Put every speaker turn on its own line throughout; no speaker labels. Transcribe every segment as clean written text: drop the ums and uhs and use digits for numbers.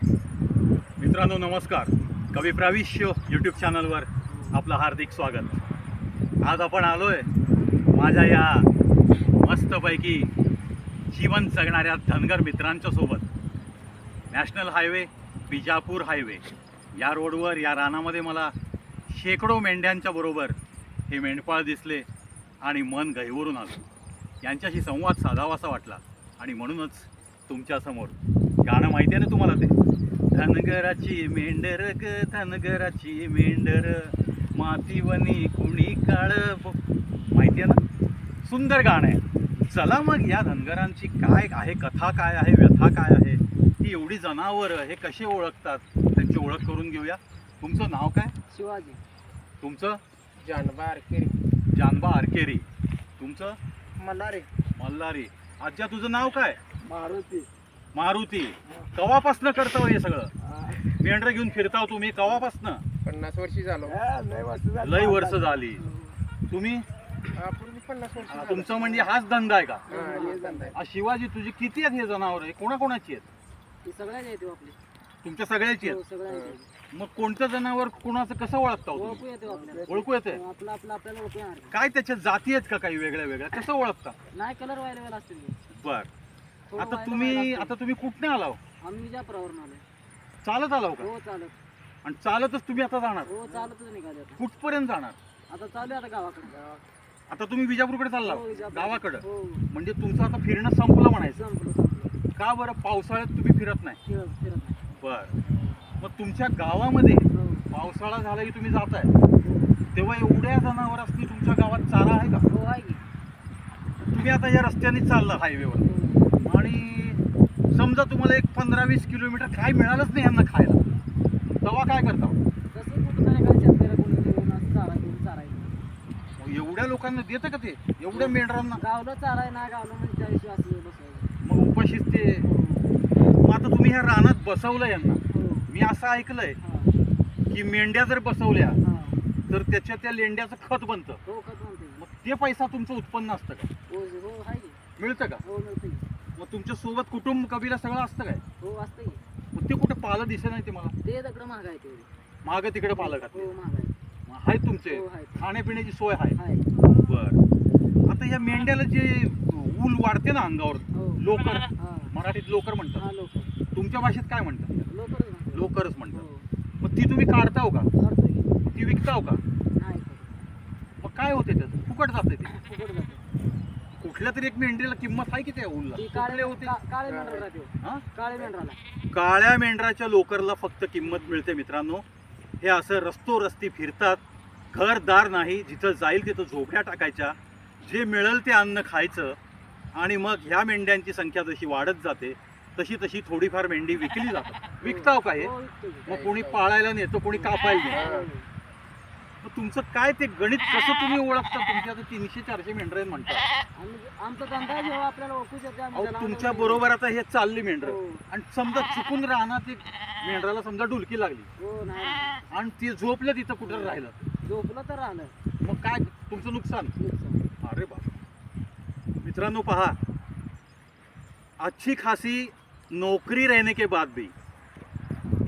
मित्रांनो नमस्कार. कवी प्राविश्य यूट्यूब चॅनलवर आपलं हार्दिक स्वागत. आज आपण आलोय माझ्या या मस्तपैकी जीवन जगणाऱ्या धनगर मित्रांच्या सोबत. नॅशनल हायवे, बिजापूर हायवे या रोडवर या रानामध्ये मला शेकडो मेंढ्यांच्या बरोबर हे मेंढपाळ दिसले आणि मन गहिवरून आलं. यांच्याशी संवाद साधावासा वाटला आणि म्हणूनच तुमच्यासमोर गाणं माहिती आहे ना तुम्हाला ते, धनगराची मेंढर ग धनगराची मेंढर मातीवनी कुणी काळ, माहिती आहे ना, सुंदर गाणं आहे. चला मग या धनगरांची काय आहे कथा, काय आहे व्यथा, काय आहे, ही एवढी जनावरं हे कसे ओळखतात, त्यांची ओळख करून घेऊया. तुमचं नाव काय?
शिवाजी.
तुमचं?
जानबा आरकेरी.
जानबा आरकेरी. तुमचं?
मल्हारी.
मल्हारी. आज्या तुझं नाव काय?
मारुती.
मारुती. कवापासनं करताव हे सगळं? मेंढर घेऊन फिरताव तुम्ही कवापासनं?
50 वर्षी झालो.
लय वर्ष झाली. तुम्ही?
पूर्वी 50 वर्ष.
तुमचं म्हणजे हाच धंदा आहे का?
हे धंदा आहे.
शिवाजी तुझी किती आहेत हे जनावर? हे कोणाकोणाची आहेत?
ही सगळ्याच येते आपली.
तुमच्या सगळ्याची
हो,
आहेत?
सगळ्या
मग कोणतं जनावर कोणाचं कसं ओळखता हो
ओळखू
तुम्ही?
येते आपल्याला.
ओळखू येते?
आपलं आपलं आपल्याला ओळखू येणार.
काय त्याच्या जाती आहेत का काही वेगळ्या वेगळ्या, कसं ओळखता?
नाही कलर व्हायला वेळ असतील.
बर.
थोडं
आता
व्हायला
तुम्ही
वेळ
आता तुम्ही कुठने आलाव?
असतील. आम्ही विजापुरावरून आलो.
चालत आलाव का?
हो चालत.
आणि चालतच तुम्ही आता जाणार?
हो चालतच निघाले आता.
कुठपर्यंत जाणार?
आता चालू आहे आता गावाकडे.
आता तुम्ही विजापूरकडे चालला?
हो, विजापूर.
गावाकडं?
हो.
म्हणजे तुमचं आता फिरणं संपलं म्हणायचं.
संपलं.
का बरं? पावसाळ्यात तुम्ही फिरत नाही?
फिरत नाही.
बर. मग तुमच्या गावामध्ये
हो.
पावसाळा झाला की तुम्ही जाताय, तेव्हा एवढ्या जनावरांनी तुमच्या गावात चारा आहे का?
हो आहे की.
तुम्ही आता या रस्त्याने चालला हायवेवर
हो.
आणि समजा तुम्हाला एक 15-20 किलोमीटर काय मिळालंच नाही यांना खायला, तेव्हा काय करता?
तसं कुठं तरी काय शेतकऱ्या कोणी देऊन असं चारा घेऊन चारायचं.
मग एवढ्या लोकांना देतं का ते, एवढ्या मेंढरांना?
गावलं चाराय ना गावलं म्हणजे त्याविषयी असं बसवायचं.
मग उपाशीच ते. मग आता तुम्ही ह्या रानात बसवलं यांना.
हो.
मी असं ऐकलंय
हा.
की मेंढ्या जर बसवल्या
हा.
तर त्याच्या त्या लेंड्याचं खत बनतं.
हो खत म्हणते.
मग ते पैसा तुमचं उत्पन्न असतं का?
हो हो आहे की.
मिळतं का?
हो मिळते की.
मग तुमच्या सोबत कुटुंब कबीला सगळं असतं काय?
हो असतं की.
मग ते कुठे पालं दिसत नाही ते मला.
ते दगड महाग आहे तेवढी.
मागं तिकडे पालं का?
हो महाग आहे.
आहेत तुमचे
हो आहे.
खाण्यापिण्याची सोय आहे?
आहे.
बर. आता या मेंढ्याला जे ऊल वाढते ना अंगावर,
हो.
लोकर,
हा.
मराठीत लोकर म्हणतात,
हा लोक.
तुमच्या भाषेत काय म्हणतात?
लोकरच म्हणते.
लोकरच म्हणतात.
हो.
मग ती तुम्ही काढताव का?
काढतो की.
ती विकताव का?
नाही
मग काय होते त्याचं? फुकट जाते ते.
फुकट जाते.
कुठल्या तरी एक मेंढरीला किंमत आहे की त्या ऊलला?
ती
कुठले होते?
काळे मेंढरा राहते.
हा?
काळे मेंढराला.
काळ्या मेंढराच्या लोकरला फक्त किंमत मिळते मित्रांनो. हे असं रस्ती फिरतात, घरदार नाही, जिथं जाईल तिथं झोपड्या टाकायच्या, जे मिळेल ते अन्न खायचं आणि मग ह्या मेंढ्यांची संख्या जशी वाढत जाते तशी तशी थोडीफार मेंढी विकली जातात. विकताव का हे?
हो, विकतो की.
मग कोणी पाळायला नेतं, कोणी कापायला नेतं.
हो.
मग तुमचं काय ते गणित कसं तुम्ही ओळखता? तुमच्या आता 300-400 मेंढर आहेत म्हणतात.
आमचा धंदा आहे, जेव्हा आपल्याला ओळखू शकते आम्ही त्याला
तुमच्या
आणून
बरोबर आता हे चालली मेंढर
हो.
आणि समजा चुकून राहणार एक मेंढराला समजा डुलकी लागली
हो नाही
आणि ती झोपलं तिथं कुठं राहिलं,
झोपलं तर राहिलं
मग काय तुमचं नुकसान?
नुकसान.
अरे बाप. मित्रांनो पहा, अच्छी खासी नौकरी रहने के बाद भी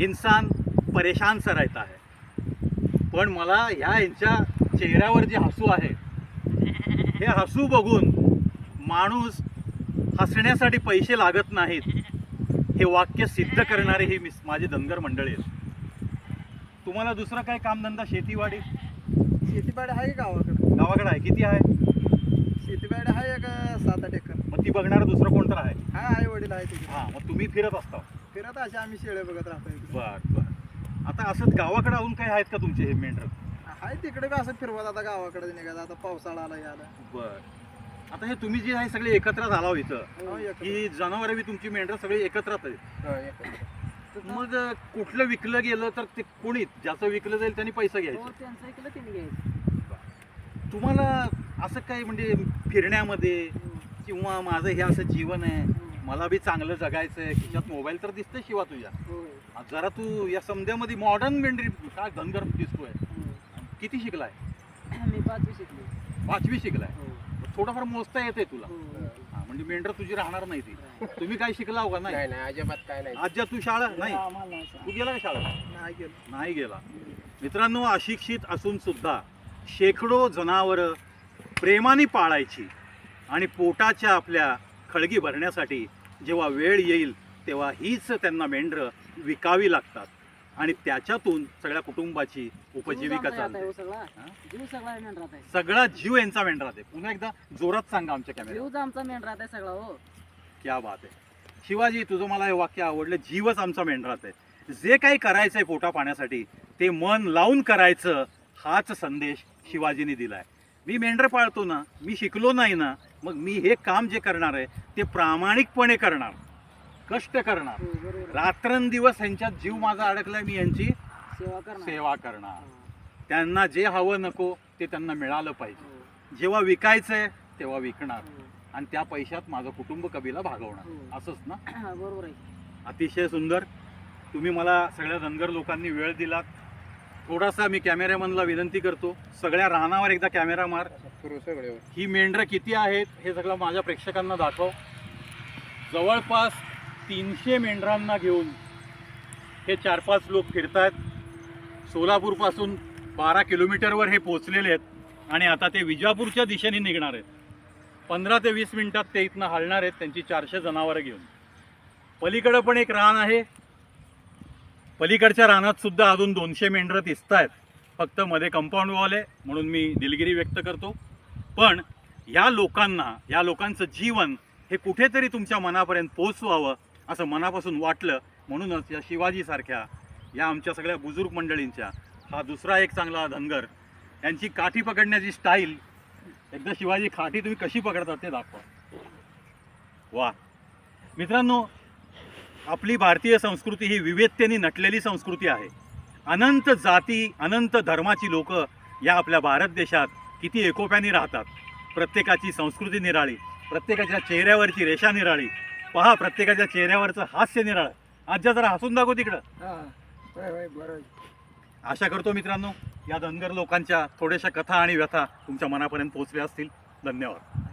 इंसान परेशान सा रहता है. पण मला यांच्या चेहऱ्यावर जे हसू आहे, हे हसू बघून माणूस हसण्यासाठी पैसे लागत नाहीत हे वाक्य सिद्ध करणारे ही माझे धनगर मंडळी आहेत. तुम्हाला दुसरं काय कामधंदा? शेतीवाडी?
शेतीबाडी आहे गावाकडे.
गावाकडे आहे? किती आहे?
शेतीबाडी आहे एक 7-8 एकर.
मग ती बघणारं दुसरं कोणतं आहे?
हा आई वडील आहे तिथे.
हां, मग तुम्ही फिरत असता?
फिरत असे आम्ही शेळे बघत राहतो इकडे.
बर बर. आता असंच गावाकडे अजून काही आहेत का तुमचे हे मेंढर?
आहे तिकडे बी असं फिरवत आता गावाकडे निघायचं. आता पावसाळा आला याला.
बर. आता हे तुम्ही जे आहे सगळे एकत्र झाला इथं,
हो, एकत्र.
ही जनावरं बी तुमची मेंढर सगळी एकत्रच आहेत.
हो, एकत्र.
मग कुठलं विकलं गेलं तर ते कोणी ज्याचं विकलं जाईल त्यांनी पैसा
हो,
घ्यायचा.
त्यांचं ऐकलं त्यांनी घ्यायचं.
तुम्हाला असं काही म्हणजे फिरण्यामध्ये किंवा माझं हे असं जीवन आहे, मला बी चांगलं जगायचं आहे, खिशात मोबाईल तर दिसतंय शिवा तुझ्या,
हो.
जरा तू या समध्यामध्ये मॉडर्न मेंढरी काय धनगर दिसतोय. किती शिकलाय?
मी 5वी शिकलो.
5वी शिकलाय.
हो.
थोडंफार मोजता येते तुला?
हो.
हा, म्हणजे मेंढर तुझी राहणार नाही ती. तुम्ही काय शिकला हो का? नाही
नाही नाही अजिबात काय नाही.
आज्या तू शाळा नाही,
आम्हाला नाही सांग.
तू गेला का शाळा?
नाही गेलो.
नाही गेला. मित्रांनो, अशिक्षित असून सुद्धा शेकडो जनावरं प्रेमाने पाळायची आणि पोटाच्या आपल्या खळगी भरण्यासाठी जेव्हा वेळ येईल तेव्हा हीच त्यांना मेंढरं विकावी लागतात आणि त्याच्यातून सगळ्या कुटुंबाची उपजीविका
जीव आमचा
चालते.
हो सगळा
हा?
जीव सगळा मेंढरात आहे.
सगळा जीव यांचा मेंढरात आहे. पुन्हा एकदा जोरात सांगा आमच्या कॅमेरा.
जीवच आमचा मेंढरात आहे सगळा हो.
क्या बात आहे. शिवाजी, तुझं मला हे वाक्य आवडलं, जीवच आमचा मेंढरात आहे. जे काही करायचंय पोटा पाण्यासाठी ते मन लावून करायचं, हाच संदेश शिवाजीने दिलाय. मी मेंढर पाळतो ना, मी शिकलो नाही ना, मग मी हे काम जे करणार आहे ते प्रामाणिकपणे करणार, कष्ट करणार,
हो, बरोबर आहे.
रात्रंदिवस यांच्यात जीव माझा अडकलाय, मी यांची
सेवा करणार.
सेवा करणार.
हा.
त्यांना जे हवं नको ते त्यांना मिळालं पाहिजे.
हो,
जेव्हा विकायचंय तेव्हा विकणार
हो,
आणि त्या पैशात माझं कुटुंब कबीला भागवणार,
हो.
असंच ना?
हा, बरोबर आहे.
अतिशय सुंदर. तुम्ही मला सगळ्या धनगर लोकांनी वेळ दिलात. थोडासा मी कॅमेरामनला विनंती करतो, सगळ्या रानावर एकदा कॅमेरा मार.
सुरू सगळे.
ही मेंढरं किती आहेत हे सगळं माझ्या प्रेक्षकांना दाखव. जवळपास 300 मेंढरांना घेऊन हे 4-5 लोक फिरतात. सोलापूरपासून 12 किलोमीटरवर हे पोचलेले आहेत आणि आता ते विजापूरच्या दिशेने निघणार आहेत. 15 ते 20 मिनिटात ते इथनं हलणार आहेत त्यांची 400 जनावरं घेऊन. पलीकडं पण एक रान आहे. पलीकडच्या रानात सुद्धा अजून 200 मेंढरं दिसत आहेत. फक्त मध्ये कंपाऊंड वॉल आहे म्हणून मी दिलगिरी व्यक्त करतो. पण या लोकांचं जीवन हे कुठेतरी तुमच्या मनापर्यंत पोहोचवावं असं मनापासून वाटलं. म्हणूनच या शिवाजीसारख्या या आमच्या सगळ्या बुजुर्ग मंडळींच्या हा दुसरा एक चांगला धनगर, यांची काठी पकडण्याची स्टाईल, एकदा शिवाजी काठी तुम्ही कशी पकडतात ते दाखवा. वा मित्रांनो, आपली भारतीय संस्कृती ही विविधतेने नटलेली संस्कृती आहे. अनंत जाती, अनंत धर्माची लोक या आपल्या भारत देशात किती एकोप्याने राहतात. प्रत्येकाची संस्कृती निराळी, प्रत्येकाच्या चेहऱ्यावरची रेषा निराळी. पहा, प्रत्येकाच्या चेहऱ्यावरचं हास्य निराळं. आजच्या जरा हसून दाखव तिकडं.
बरोबर.
आशा करतो मित्रांनो, या धनगर लोकांच्या थोड्याशा कथा आणि व्यथा तुमच्या मनापर्यंत पोहोचल्या असतील. धन्यवाद.